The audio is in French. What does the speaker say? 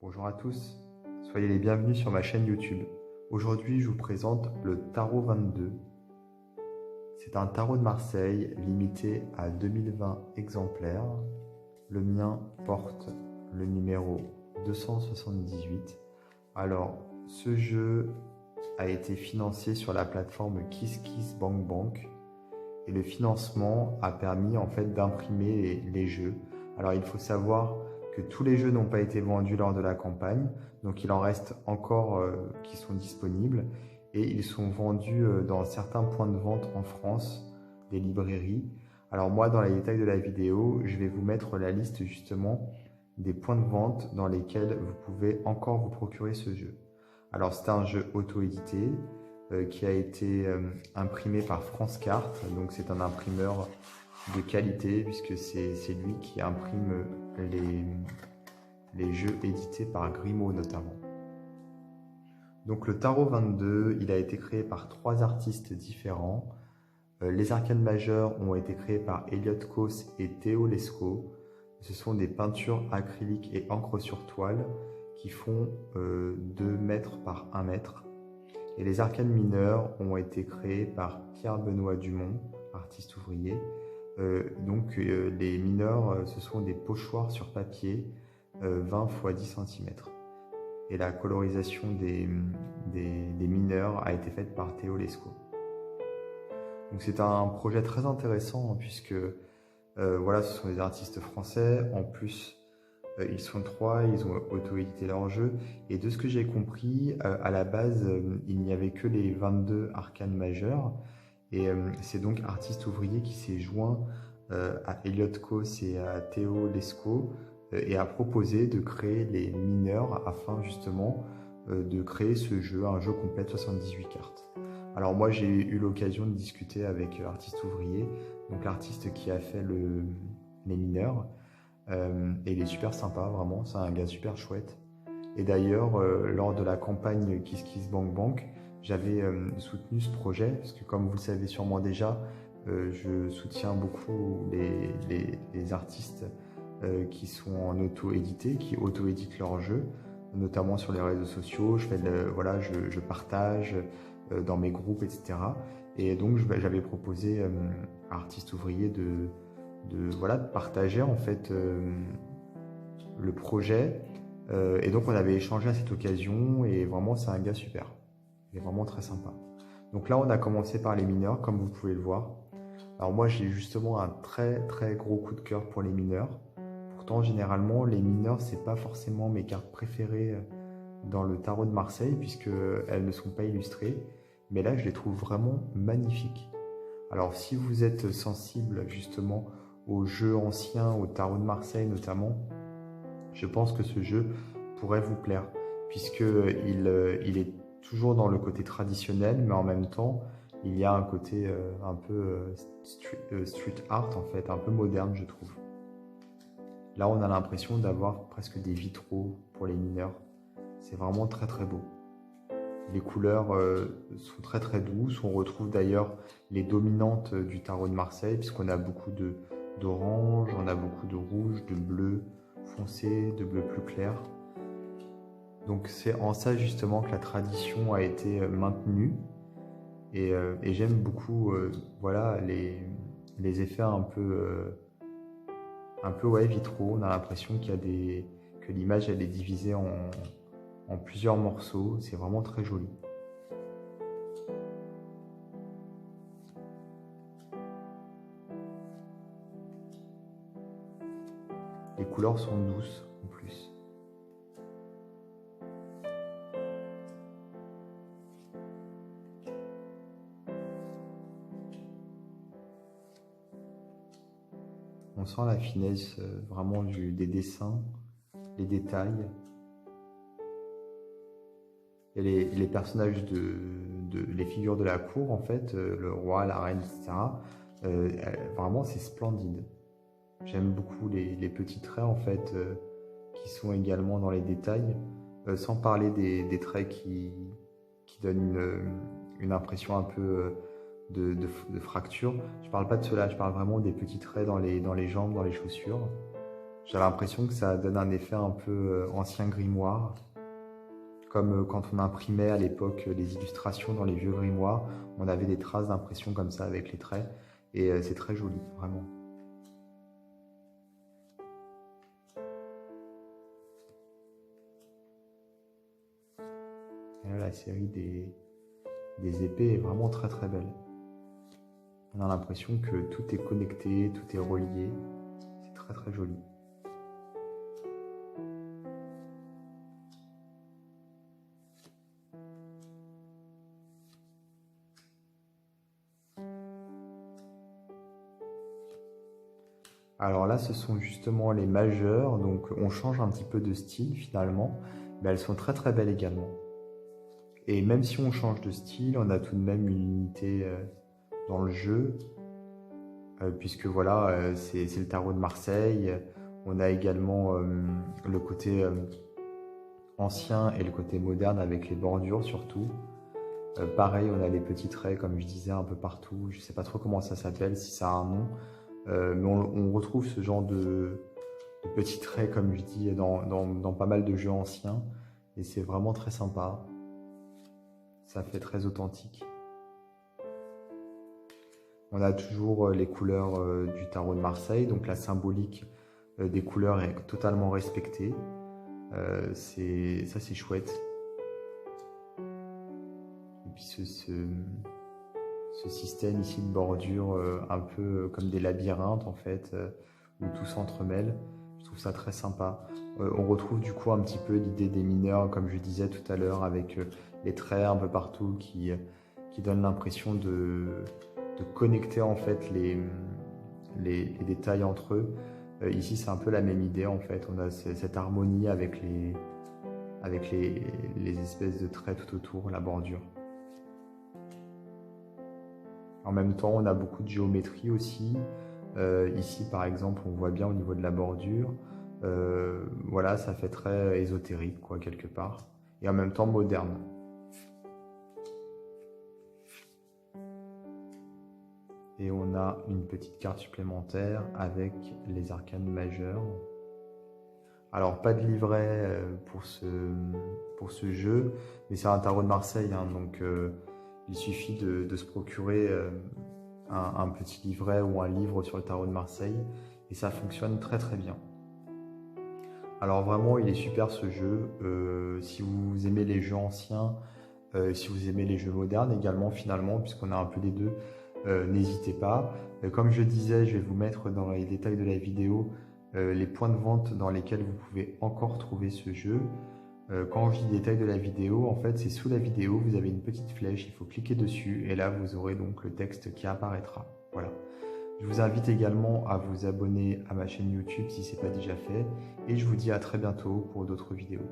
Bonjour à tous, soyez les bienvenus sur ma chaîne YouTube. Aujourd'hui, je vous présente le Tarot 22. C'est un tarot de Marseille limité à 2020 exemplaires. Le mien porte le numéro 278. Alors, ce jeu a été financé sur la plateforme KissKissBankBank et le financement a permis en fait d'imprimer les jeux. Alors, il faut savoir que tous les jeux n'ont pas été vendus lors de la campagne, donc il en reste encore qui sont disponibles et ils sont vendus dans certains points de vente en France, des librairies. Alors moi, dans les détails de la vidéo, je vais vous mettre la liste justement des points de vente dans lesquels vous pouvez encore vous procurer ce jeu. Alors c'est un jeu auto-édité qui a été imprimé par France Cartes, donc c'est un imprimeur de qualité puisque c'est lui qui imprime les jeux édités par Grimaud notamment. Donc le Tarot 22, il a été créé par 3 artistes différents. Les arcanes majeures ont été créés par Elliot Kos et Théo Lescaut. Ce sont des peintures acryliques et encre sur toile qui font 2 mètres par 1 mètre. Et les arcanes mineures ont été créées par Pierre-Benoît Dumont, artiste ouvrier. Les mineurs, ce sont des pochoirs sur papier 20 x 10 cm. Et la colorisation des mineurs a été faite par Théo Lescaut. Donc c'est un projet très intéressant puisque voilà, ce sont des artistes français. En plus, ils sont 3, ils ont auto-édité leur jeu. Et de ce que j'ai compris, à la base, il n'y avait que les 22 arcanes majeures. Et c'est donc Artiste Ouvrier qui s'est joint à Elliot Kos et à Théo Lescaut et a proposé de créer les mineurs afin justement de créer ce jeu, un jeu complet de 78 cartes. Alors moi j'ai eu l'occasion de discuter avec Artiste Ouvrier, donc l'artiste qui a fait les mineurs, et il est super sympa vraiment, c'est un gars super chouette. Et d'ailleurs lors de la campagne KissKissBankBank, j'avais soutenu ce projet, parce que comme vous le savez sûrement déjà, je soutiens beaucoup les artistes qui sont en auto-édité, qui auto-éditent leurs jeux, notamment sur les réseaux sociaux. Je partage dans mes groupes, etc. Et donc j'avais proposé à Artiste Ouvrier de partager en fait le projet. Et donc on avait échangé à cette occasion et vraiment c'est un gars super. Il est vraiment très sympa. Donc là, on a commencé par les mineurs, comme vous pouvez le voir. Alors moi, j'ai justement un très très gros coup de cœur pour les mineurs. Pourtant, généralement, les mineurs, c'est pas forcément mes cartes préférées dans le tarot de Marseille, puisqu'elles ne sont pas illustrées. Mais là, je les trouve vraiment magnifiques. Alors, si vous êtes sensible justement aux jeux anciens, au tarot de Marseille notamment, je pense que ce jeu pourrait vous plaire, puisqu'il est toujours dans le côté traditionnel, mais en même temps, il y a un côté un peu street art, en fait, un peu moderne, je trouve. Là, on a l'impression d'avoir presque des vitraux pour les mineurs. C'est vraiment très très beau. Les couleurs sont très très douces. On retrouve d'ailleurs les dominantes du tarot de Marseille, puisqu'on a beaucoup d'orange, on a beaucoup de rouge, de bleu foncé, de bleu plus clair. Donc c'est en ça justement que la tradition a été maintenue et j'aime beaucoup les effets un peu vitraux. On a l'impression que l'image elle est divisée en plusieurs morceaux. C'est vraiment très joli. Les couleurs sont douces en plus. On sent la finesse vraiment des dessins, les détails. Et les personnages les figures de la cour, en fait, le roi, la reine, etc. Vraiment, c'est splendide. J'aime beaucoup les petits traits, en fait, qui sont également dans les détails, sans parler des traits qui donnent une impression un peu de fracture. Je parle pas de cela, je parle vraiment des petits traits dans les jambes, dans les chaussures. J'ai l'impression que ça donne un effet un peu ancien grimoire, comme quand on imprimait à l'époque les illustrations dans les vieux grimoires, on avait des traces d'impression comme ça avec les traits, et c'est très joli, vraiment. Et là, la série des épées est vraiment très très belle. On a l'impression que tout est connecté, tout est relié, c'est très très joli. Alors là, ce sont justement les majeures, donc on change un petit peu de style finalement, mais elles sont très très belles également. Et même si on change de style, on a tout de même une unité dans le jeu, puisque voilà, c'est le tarot de Marseille. On a également le côté ancien et le côté moderne avec les bordures surtout. Pareil, on a les petits traits, comme je disais, un peu partout. Je ne sais pas trop comment ça s'appelle, si ça a un nom. Mais on retrouve ce genre de petits traits, comme je dis, dans pas mal de jeux anciens. Et c'est vraiment très sympa. Ça fait très authentique. On a toujours les couleurs du tarot de Marseille, donc la symbolique des couleurs est totalement respectée. Ça, c'est chouette. Et puis ce système ici de bordure, un peu comme des labyrinthes en fait, où tout s'entremêle, je trouve ça très sympa. On retrouve du coup un petit peu l'idée des mineurs, comme je disais tout à l'heure, avec les traits un peu partout qui donnent l'impression de connecter en fait les détails entre eux. Ici, c'est un peu la même idée en fait. On a cette harmonie avec les espèces de traits tout autour, la bordure. En même temps, on a beaucoup de géométrie aussi. Ici, par exemple, on voit bien au niveau de la bordure. Voilà, ça fait très ésotérique, quoi, quelque part. Et en même temps moderne. Et on a une petite carte supplémentaire avec les arcanes majeures. Alors, pas de livret pour ce jeu, mais c'est un tarot de Marseille, hein, donc il suffit de se procurer un petit livret ou un livre sur le tarot de Marseille, et ça fonctionne très très bien. Alors vraiment, il est super ce jeu. Si vous aimez les jeux anciens, si vous aimez les jeux modernes également finalement, puisqu'on a un peu des deux, n'hésitez pas. Comme je disais, je vais vous mettre dans les détails de la vidéo les points de vente dans lesquels vous pouvez encore trouver ce jeu. Quand je dis détails de la vidéo, en fait c'est sous la vidéo, vous avez une petite flèche, il faut cliquer dessus et là vous aurez donc le texte qui apparaîtra. Voilà. Je vous invite également à vous abonner à ma chaîne YouTube si ce n'est pas déjà fait et je vous dis à très bientôt pour d'autres vidéos.